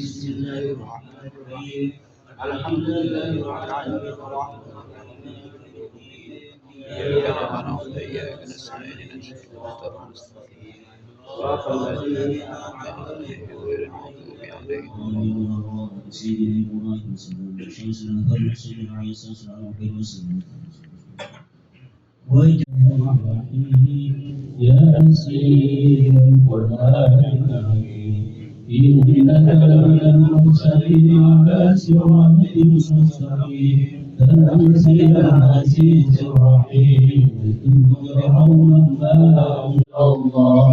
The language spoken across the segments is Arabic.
بسم الله الرحمن الرحيم الحمد لله رب العالمين الرحمن إياك نعبد وإياك نستعين اهدنا الصراط المستقيم صراط الذين أنعمت عليهم غير المغضوب عليهم ياسين والقرآن الحكيم إنك لمرسلين على صراط مستقيم تنزيل العزيز الرحيم فرعون ما الله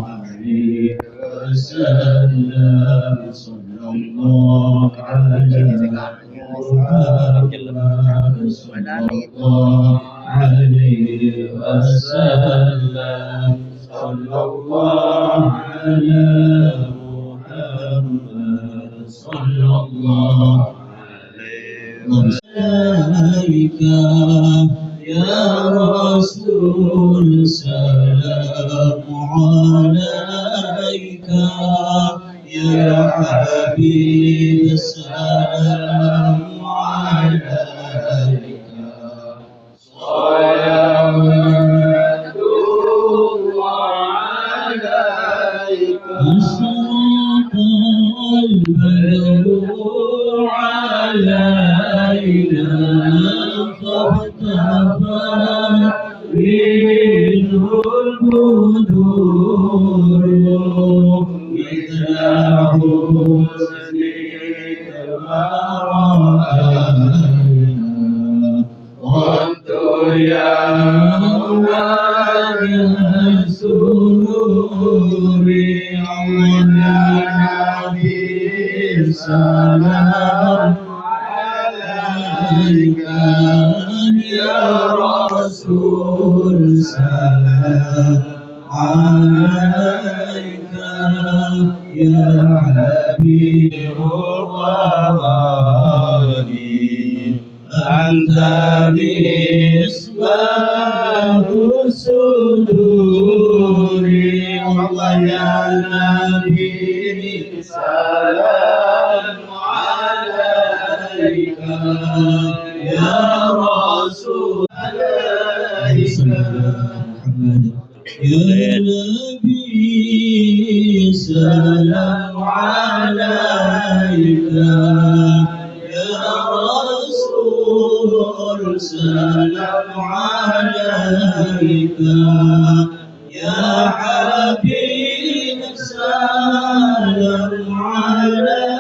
عليه وسلم صلى الله عليه وسلم صلى الله على محمد صلى الله عليه وسلم يا رسول سلام عليك يا حبيب سلام عليك صلوات الله عليك أشرق البدر علينا فاختفى منه البدور مثل حسنك ما رأينا والدنيا وجه السرور على نبي سلام عليك يا رسول سلام عليك يا حبيب الغالي أنت مصباح الصدور والله يا نبي سلام عليك يا رسول عليك يا نبي سلام عليك يا رسول سلام عليك يا حبيب سلام عليك